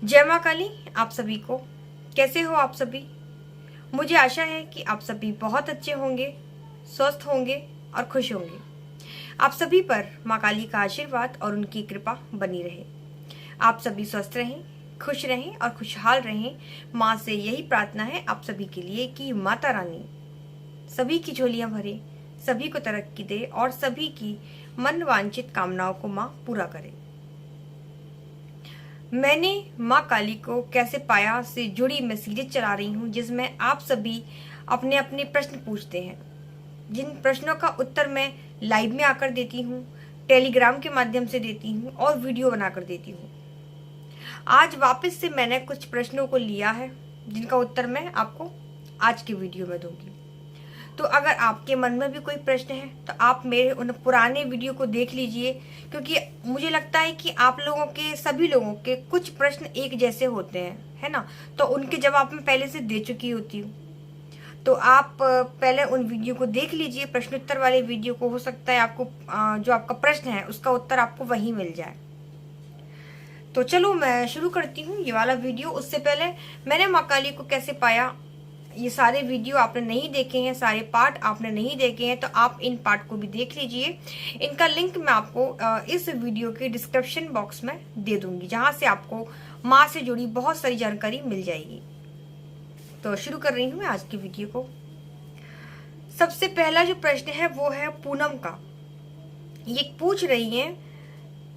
जय माँ काली। आप सभी को कैसे हो आप सभी। मुझे आशा है कि आप सभी बहुत अच्छे होंगे, स्वस्थ होंगे और खुश होंगे। आप सभी पर माँ काली का आशीर्वाद और उनकी कृपा बनी रहे। आप सभी स्वस्थ रहें, खुश रहें और खुशहाल रहें। माँ से यही प्रार्थना है आप सभी के लिए कि माता रानी सभी की झोलियां भरे, सभी को तरक्की दे और सभी की मन वांछित कामनाओं को माँ पूरा करे। मैंने माँ काली को कैसे पाया से जुड़ी मैं सीरीज चला रही हूँ, जिसमें आप सभी अपने अपने प्रश्न पूछते हैं, जिन प्रश्नों का उत्तर मैं लाइव में आकर देती हूँ, टेलीग्राम के माध्यम से देती हूँ और वीडियो बनाकर देती हूँ। आज वापस से मैंने कुछ प्रश्नों को लिया है, जिनका उत्तर मैं आपको आज के वीडियो में दूंगी। तो अगर आपके मन में भी कोई प्रश्न है तो आप मेरे उन पुराने वीडियो को देख लीजिए, क्योंकि मुझे लगता है कि आप लोगों के, सभी लोगों के कुछ प्रश्न एक जैसे होते हैं, है ना। तो उनके जवाब मैं पहले से दे चुकी होती हूँ। तो आप पहले उन वीडियो को देख लीजिए, प्रश्नोत्तर वाले वीडियो को। हो सकता है आपको जो आपका प्रश्न है उसका उत्तर आपको वहीं मिल जाए। तो चलो मैं शुरू करती हूँ ये वाला वीडियो। उससे पहले मैंने माँ काली को कैसे पाया, ये सारे वीडियो आपने नहीं देखे हैं, सारे पार्ट आपने नहीं देखे हैं, तो आप इन पार्ट को भी देख लीजिए। इनका लिंक मैं आपको इस वीडियो के डिस्क्रिप्शन बॉक्स में दे दूंगी, जहां से आपको माँ से जुड़ी बहुत सारी जानकारी मिल जाएगी। तो शुरू कर रही हूँ मैं आज की वीडियो को। सबसे पहला जो प्रश्न है वो है पूनम का। ये पूछ रही है,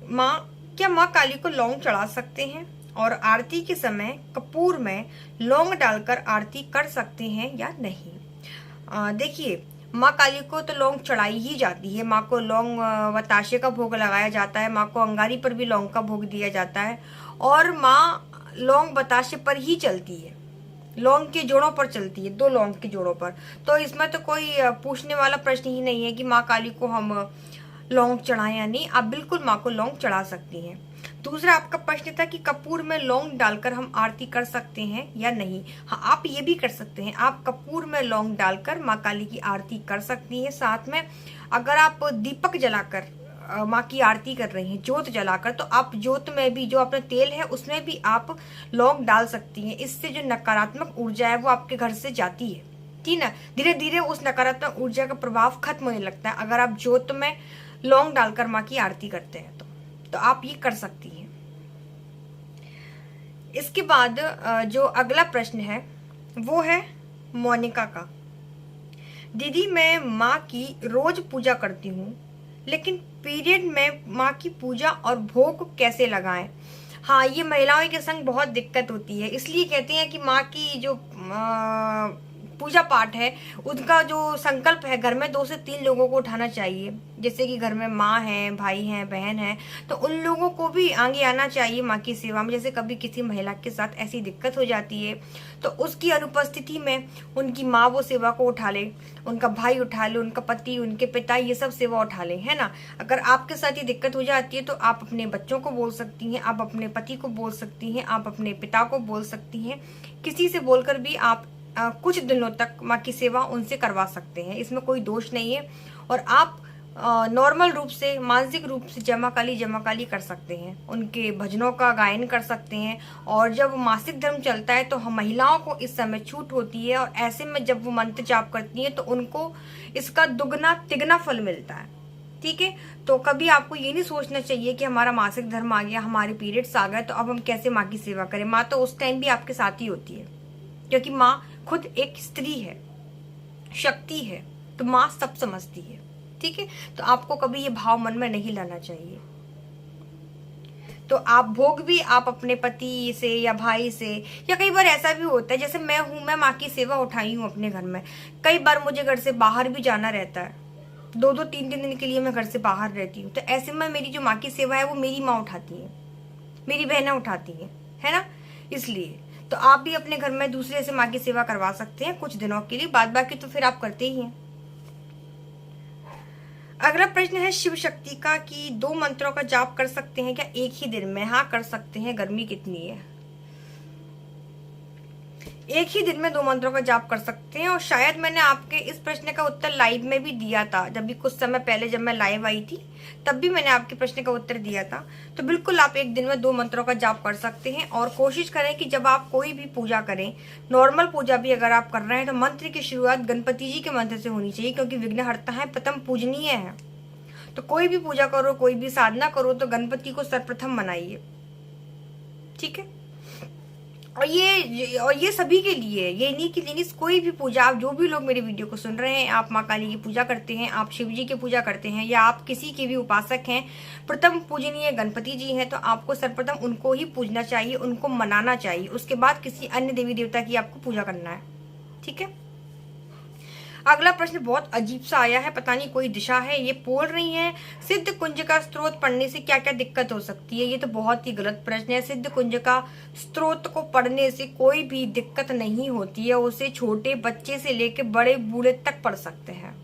माँ क्या माँ काली को लौंग चढ़ा सकते हैं और आरती के समय कपूर में लौंग डालकर आरती कर सकते हैं या नहीं। देखिए, माँ काली को तो लौंग चढ़ाई ही जाती है। माँ को लौंग बताशे का भोग लगाया जाता है, माँ को अंगारी पर भी लौंग का भोग दिया जाता है और माँ लौंग बताशे पर ही चलती है, लौंग के जोड़ों पर चलती है, 2 लौंग के जोड़ों पर। तो इसमें तो कोई पूछने वाला प्रश्न ही नहीं है कि माँ काली को हम लौंग चढ़ाएं या नहीं। आप बिल्कुल माँ को लौंग चढ़ा सकती हैं। दूसरा आपका प्रश्न था कि कपूर में लौंग डालकर हम आरती कर सकते हैं या नहीं। हाँ, आप ये भी कर सकते हैं। आप कपूर में लौंग डालकर माँ काली की आरती कर सकती हैं। साथ में अगर आप दीपक जलाकर माँ की आरती कर रही हैं, जोत जलाकर, तो आप जोत में भी जो अपना तेल है उसमें भी आप लौंग डाल सकती हैं। इससे जो नकारात्मक ऊर्जा है वो आपके घर से जाती है, ठीक ना। धीरे धीरे उस नकारात्मक ऊर्जा का प्रभाव खत्म होने लगता है अगर आप जोत में लौंग डालकर माँ की आरती करते हैं तो आप ये कर सकती हैं। इसके बाद जो अगला प्रश्न है वो है मोनिका का। दीदी, मैं माँ की रोज पूजा करती हूँ, लेकिन पीरियड में माँ की पूजा और भोग कैसे लगाएं। हाँ, ये महिलाओं के संग बहुत दिक्कत होती है। इसलिए कहते हैं कि माँ की जो पूजा पाठ है उनका जो संकल्प है, घर में 2 से 3 लोगों को उठाना चाहिए। जैसे कि घर में माँ है, भाई है, बहन है, तो उन लोगों को भी आगे आना चाहिए माँ की सेवा में। जैसे कभी किसी महिला के साथ ऐसी दिक्कत हो जाती है तो उसकी अनुपस्थिति में उनकी माँ वो सेवा को उठा ले, उनका भाई उठा ले, उनका पति, उनके पिता, ये सब सेवा उठा ले, है ना। अगर आपके साथ ये दिक्कत हो जाती है तो आप अपने बच्चों को बोल सकती हैं, आप अपने पति को बोल सकती हैं, आप अपने पिता को बोल सकती हैं। किसी से बोलकर भी आप कुछ दिनों तक माँ की सेवा उनसे करवा सकते हैं। इसमें कोई दोष नहीं है। और आप नॉर्मल रूप से, मानसिक रूप से जय माँ काली कर सकते हैं। उनके भजनों का गायन कर सकते हैं। और जब मासिक धर्म चलता है तो हम महिलाओं को इस समय छूट होती है, और ऐसे में जब वो मंत्र जाप करती हैं तो उनको इसका दुगना तिगना फल मिलता है, ठीक है। तो कभी आपको ये नहीं सोचना चाहिए कि हमारा मासिक धर्म आ गया, हमारे पीरियड्स आ गए, तो अब हम कैसे माँ की सेवा करें। माँ तो उस टाइम भी आपके साथ ही होती है, क्योंकि माँ खुद एक स्त्री है, शक्ति है, तो माँ सब समझती है, ठीक है। तो आपको कभी ये भाव मन में नहीं लाना चाहिए। तो आप भोग भी आप अपने पति से या भाई से, या कई बार ऐसा भी होता है, जैसे मैं माँ की सेवा उठाई हूँ अपने घर में। कई बार मुझे घर से बाहर भी जाना रहता है, 2-2 3-3 दिन के लिए मैं घर से बाहर रहती हूँ। तो ऐसे में मेरी जो माँ की सेवा है वो मेरी माँ उठाती है, मेरी बहनें उठाती है ना। इसलिए तो आप भी अपने घर में दूसरे से माँ की सेवा करवा सकते हैं कुछ दिनों के लिए, बाद बाकी तो फिर आप करते ही हैं। अगला प्रश्न है शिव शक्ति का कि 2 मंत्रों का जाप कर सकते हैं क्या एक ही दिन में। हाँ, कर सकते हैं। गर्मी कितनी है। एक ही दिन में 2 मंत्रों का जाप कर सकते हैं। और शायद मैंने आपके इस प्रश्न का उत्तर लाइव में भी दिया था, जब भी कुछ समय पहले जब मैं लाइव आई थी तब भी मैंने आपके प्रश्न का उत्तर दिया था। तो बिल्कुल आप एक दिन में 2 मंत्रों का जाप कर सकते हैं। और कोशिश करें कि जब आप कोई भी पूजा करें, नॉर्मल पूजा भी अगर आप कर रहे हैं, तो मंत्र की शुरुआत गणपति जी के मंत्र से होनी चाहिए, क्योंकि विघ्नहर्ता है, प्रथम पूजनीय है। तो कोई भी पूजा करो, कोई भी साधना करो, तो गणपति को सर्वप्रथम मनाइए, ठीक है। और ये सभी के लिए, ये नहीं कि कोई भी पूजा, आप जो भी लोग मेरे वीडियो को सुन रहे हैं, आप माँ काली की पूजा करते हैं, आप शिव जी की पूजा करते हैं, या आप किसी के भी उपासक हैं, प्रथम पूजनीय गणपति जी हैं, तो आपको सर्वप्रथम उनको ही पूजना चाहिए, उनको मनाना चाहिए। उसके बाद किसी अन्य देवी देवता की आपको पूजा करना है, ठीक है। अगला प्रश्न बहुत अजीब सा आया है, पता नहीं कोई दिशा है। ये बोल रही हैं, सिद्ध कुंज का स्त्रोत पढ़ने से क्या क्या दिक्कत हो सकती है। ये तो बहुत ही गलत प्रश्न है। सिद्ध कुंज का स्त्रोत को पढ़ने से कोई भी दिक्कत नहीं होती है। उसे छोटे बच्चे से लेकर बड़े बूढ़े तक पढ़ सकते हैं,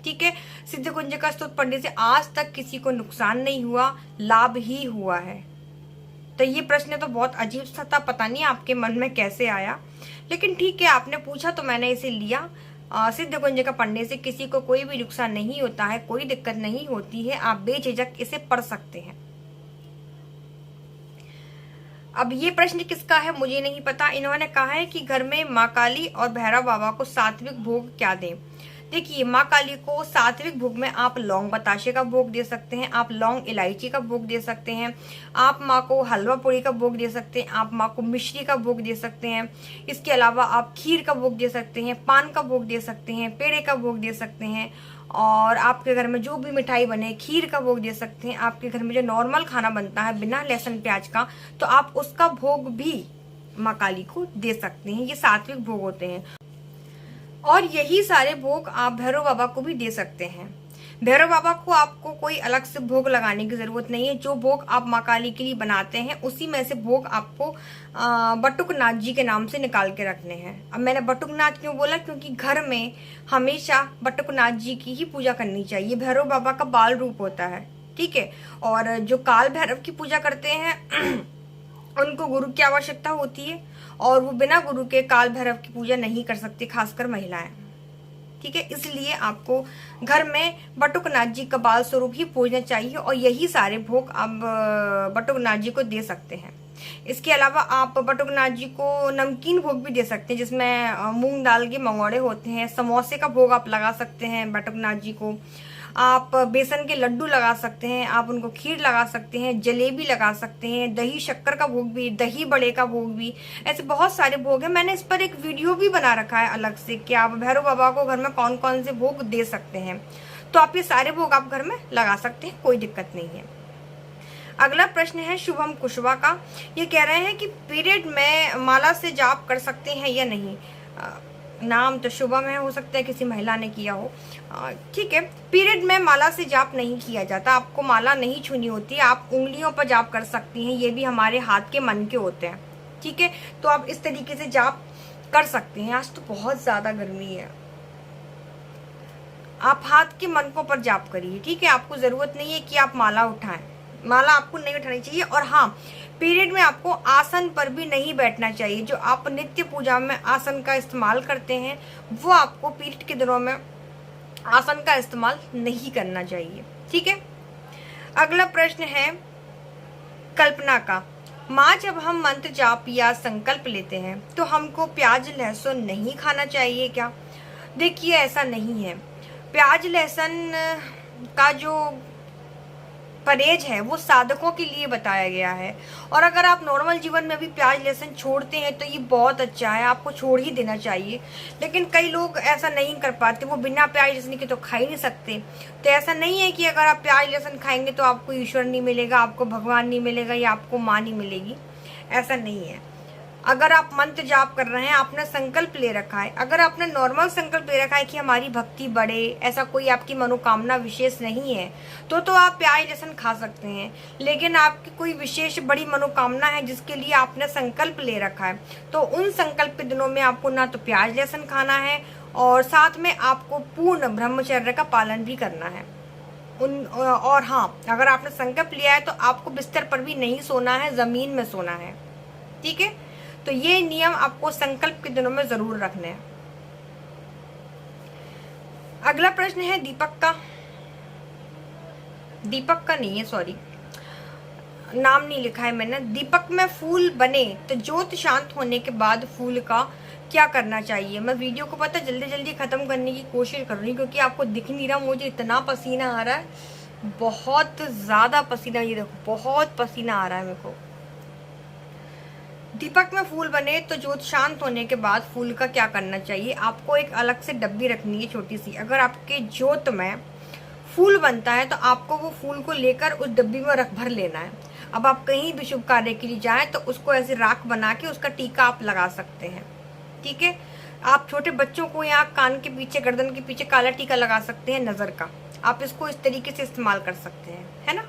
ठीक है। सिद्ध कुंज का स्त्रोत पढ़ने से आज तक किसी को नुकसान नहीं हुआ, लाभ ही हुआ है। तो ये प्रश्न तो बहुत अजीब सा था, पता नहीं आपके मन में कैसे आया, लेकिन ठीक है, आपने पूछा तो मैंने इसे लिया। सिद्ध कुंज का पढ़ने से किसी को कोई भी नुकसान नहीं होता है, कोई दिक्कत नहीं होती है, आप बेझिझक इसे पढ़ सकते हैं। अब ये प्रश्न किसका है मुझे नहीं पता। इन्होंने कहा है कि घर में माँ काली और भैरव बाबा को सात्विक भोग क्या दें। देखिए, माँ काली को सात्विक भोग में आप लौंग बताशे का भोग दे सकते हैं, आप लौंग इलायची का भोग दे सकते हैं, आप माँ को हलवा पूड़ी का भोग दे सकते हैं, आप माँ को मिश्री का भोग दे सकते हैं। इसके अलावा आप खीर का भोग दे सकते हैं, पान का भोग दे सकते हैं, पेड़े का भोग दे सकते हैं, और आपके घर में जो भी मिठाई बने, खीर का भोग दे सकते हैं। आपके घर में जो नॉर्मल खाना बनता है बिना लहसुन प्याज का, तो आप उसका भोग भी माँ काली को दे सकते हैं। ये सात्विक भोग होते हैं। और यही सारे भोग आप भैरव बाबा को भी दे सकते हैं। भैरव बाबा को आपको कोई अलग से भोग लगाने की जरूरत नहीं है। जो भोग आप माँ काली के लिए बनाते हैं, उसी में से भोग आपको बटुकनाथ जी के नाम से निकाल के रखने हैं। अब मैंने बटुकनाथ क्यों बोला, क्योंकि घर में हमेशा बटुकनाथ जी की ही पूजा करनी चाहिए। भैरव बाबा का बाल रूप होता है, ठीक है। और जो काल भैरव की पूजा करते हैं उनको गुरु की आवश्यकता होती है, और वो बिना गुरु के काल भैरव की पूजा नहीं कर सकती, खासकर महिलाएं, ठीक है। इसलिए आपको घर में बटुकनाथ जी का बाल स्वरूप ही पूजना चाहिए, और यही सारे भोग आप बटुकनाथ जी को दे सकते हैं। इसके अलावा आप बटुकनाथ जी को नमकीन भोग भी दे सकते हैं, जिसमें मूंग दाल के मंगोड़े होते हैं। समोसे का भोग आप लगा सकते हैं बटुकनाथ जी को। आप बेसन के लड्डू लगा सकते हैं, आप उनको खीर लगा सकते हैं, जलेबी लगा सकते हैं, दही शक्कर का भोग भी, दही बड़े का भोग भी, ऐसे बहुत सारे भोग हैं। मैंने इस पर एक वीडियो भी बना रखा है अलग से कि आप भैरव बाबा को घर में कौन कौन से भोग दे सकते हैं। तो आप ये सारे भोग आप घर में लगा सकते हैं, कोई दिक्कत नहीं है। अगला प्रश्न है शुभम कुशवाहा का। ये कह रहे हैं कि पीरियड में माला से जाप कर सकते हैं या नहीं। नाम तो शुभम है, हो सकता है किसी महिला ने किया हो, ठीक है। पीरियड में माला से जाप नहीं किया जाता, आपको माला नहीं छूनी होती, आप उंगलियों पर जाप कर सकती हैं। ये भी हमारे हाथ के मन के होते हैं, ठीक है। तो आप इस तरीके से जाप कर सकते हैं। आज तो बहुत ज्यादा गर्मी है, आप हाथ के मनकों पर जाप करिए, ठीक है। आपको जरूरत नहीं है कि आप माला उठाएं, माला आपको नहीं उठानी चाहिए। और हाँ, पीरियड में आपको आसन पर भी नहीं बैठना चाहिए। जो आप नित्य पूजा में आसन का इस्तेमाल करते हैं, वो आपको पीरियड के दिनों में आसन का इस्तेमाल नहीं करना चाहिए, ठीक है। अगला प्रश्न है कल्पना का। माँ, जब हम मंत्र जाप या संकल्प लेते हैं तो हमको प्याज लहसुन नहीं खाना चाहिए क्या। देखिए, ऐसा नहीं है। प्याज लहसुन का जो परहेज है वो साधकों के लिए बताया गया है, और अगर आप नॉर्मल जीवन में भी प्याज लहसुन छोड़ते हैं तो ये बहुत अच्छा है, आपको छोड़ ही देना चाहिए। लेकिन कई लोग ऐसा नहीं कर पाते, वो बिना प्याज लहसुन के तो खा ही नहीं सकते। तो ऐसा नहीं है कि अगर आप प्याज लहसुन खाएंगे तो आपको ईश्वर नहीं मिलेगा, आपको भगवान नहीं मिलेगा, या आपको माँ नहीं मिलेगी, ऐसा नहीं है। अगर आप मंत्र जाप कर रहे हैं, आपने संकल्प ले रखा है, अगर आपने नॉर्मल संकल्प ले रखा है कि हमारी भक्ति बढ़े, ऐसा कोई आपकी मनोकामना विशेष नहीं है, तो आप प्याज लहसुन खा सकते हैं। लेकिन आपकी कोई विशेष बड़ी मनोकामना है जिसके लिए आपने संकल्प ले रखा है, तो उन संकल्प के दिनों में आपको ना तो प्याज लहसुन खाना है, और साथ में आपको पूर्ण ब्रह्मचर्य का पालन भी करना है। और हाँ, अगर आपने संकल्प लिया है तो आपको बिस्तर पर भी नहीं सोना है, जमीन में सोना है, ठीक है। तो ये नियम आपको संकल्प के दिनों में जरूर रखने हैं। अगला प्रश्न है दीपक का नहीं है, सॉरी नाम नहीं लिखा है मैंने। दीपक में फूल बने तो ज्योत शांत होने के बाद फूल का क्या करना चाहिए? मैं वीडियो को पता जल्दी जल्दी खत्म करने की कोशिश कर रही हूँ क्योंकि आपको दिख नहीं रहा, मुझे इतना पसीना आ रहा है, बहुत ज्यादा पसीना, ये देखो बहुत पसीना आ रहा है मेरे को। दीपक में फूल बने तो ज्योत शांत होने के बाद फूल का क्या करना चाहिए? आपको एक अलग से डब्बी रखनी है छोटी सी। अगर आपके ज्योत में फूल बनता है तो आपको वो फूल को लेकर उस डब्बी में रख भर लेना है। अब आप कहीं भी शुभ कार्य के लिए जाएं तो उसको ऐसे राख बना के उसका टीका आप लगा सकते हैं, ठीक है। आप छोटे बच्चों को यहाँ कान के पीछे, गर्दन के पीछे काला टीका लगा सकते हैं नजर का। आप इसको इस तरीके से इस्तेमाल कर सकते हैं, है ना।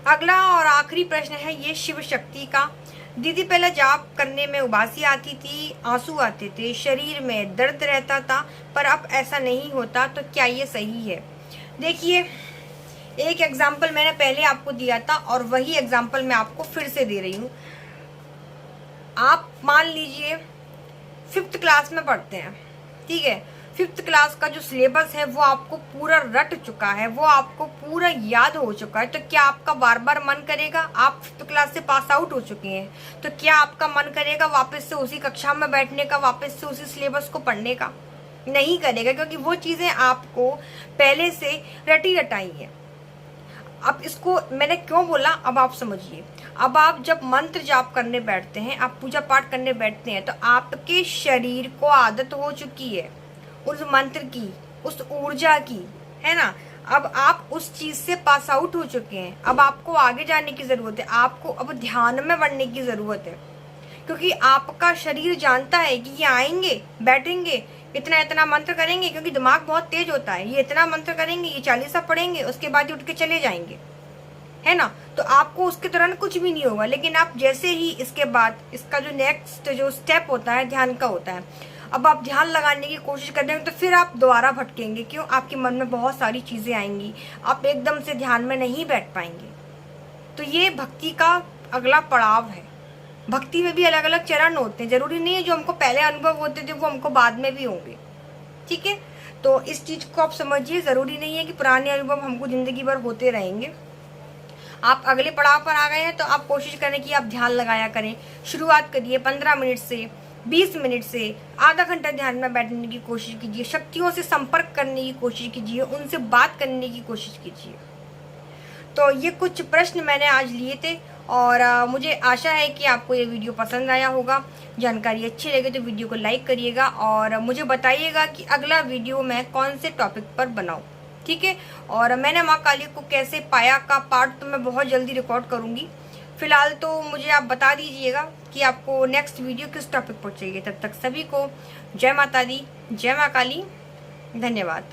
अगला और आखिरी प्रश्न है ये शिव शक्ति का। दीदी पहले जाप करने में उबासी आती थी, आंसू आते थे, शरीर में दर्द रहता था, पर अब ऐसा नहीं होता, तो क्या ये सही है? देखिए, एक एग्जाम्पल मैंने पहले आपको दिया था और वही एग्जाम्पल मैं आपको फिर से दे रही हूँ। आप मान लीजिए 5th क्लास में पढ़ते हैं, ठीक है। 5th क्लास का जो सिलेबस है वो आपको पूरा रट चुका है, वो आपको पूरा याद हो चुका है, तो क्या आपका बार बार मन करेगा? आप 5th क्लास से पास आउट हो चुके हैं, तो क्या आपका मन करेगा वापस से उसी कक्षा में बैठने का, वापस से उसी सिलेबस को पढ़ने का? नहीं करेगा, क्योंकि वो चीजें आपको पहले से रटी रटाई है। अब इसको मैंने क्यों बोला, अब आप समझिए। अब आप जब मंत्र जाप करने बैठते हैं, आप पूजा पाठ करने बैठते हैं, तो आपके शरीर को आदत हो चुकी है उस मंत्र की, उस ऊर्जा की, है ना। अब आप उस चीज से पास आउट हो चुके हैं, अब आपको आगे जाने की जरूरत है, आपको अब ध्यान में बढ़ने की जरूरत है, क्योंकि आपका शरीर जानता है कि ये आएंगे, बैठेंगे, इतना इतना मंत्र करेंगे, क्योंकि दिमाग बहुत तेज होता है, ये इतना मंत्र करेंगे, ये 40 पढ़ेंगे, उसके बाद उठ के चले जाएंगे, है ना। तो आपको उसके दौरान कुछ भी नहीं होगा, लेकिन आप जैसे ही इसके बाद इसका जो नेक्स्ट जो स्टेप होता है ध्यान का होता है, अब आप ध्यान लगाने की कोशिश करेंगे तो फिर आप दोबारा भटकेंगे। क्यों? आपके मन में बहुत सारी चीजें आएंगी, आप एकदम से ध्यान में नहीं बैठ पाएंगे। तो ये भक्ति का अगला पड़ाव है। भक्ति में भी अलग अलग चरण होते हैं, जरूरी नहीं है जो हमको पहले अनुभव होते थे वो हमको बाद में भी होंगे, ठीक है। तो इस चीज को आप समझिए, जरूरी नहीं है कि पुराने अनुभव हमको जिंदगी भर होते रहेंगे। आप अगले पड़ाव पर आ गए हैं तो आप कोशिश करें कि आप ध्यान लगाया करें। शुरुआत करिए 15 मिनट से, 20 मिनट से, आधा घंटा ध्यान में बैठने की कोशिश कीजिए, शक्तियों से संपर्क करने की कोशिश कीजिए, उनसे बात करने की कोशिश कीजिए। तो ये कुछ प्रश्न मैंने आज लिए थे और मुझे आशा है कि आपको ये वीडियो पसंद आया होगा। जानकारी अच्छी लगे तो वीडियो को लाइक करिएगा और मुझे बताइएगा कि अगला वीडियो मैं कौन से टॉपिक पर बनाऊं, ठीक है। और मैंने माँ काली को कैसे पाया का पार्ट तो मैं बहुत जल्दी रिकॉर्ड करूंगी। फिलहाल तो मुझे आप बता दीजिएगा कि आपको नेक्स्ट वीडियो किस टॉपिक पर चाहिए। तब तक सभी को जय माता दी, जय माँ काली, धन्यवाद।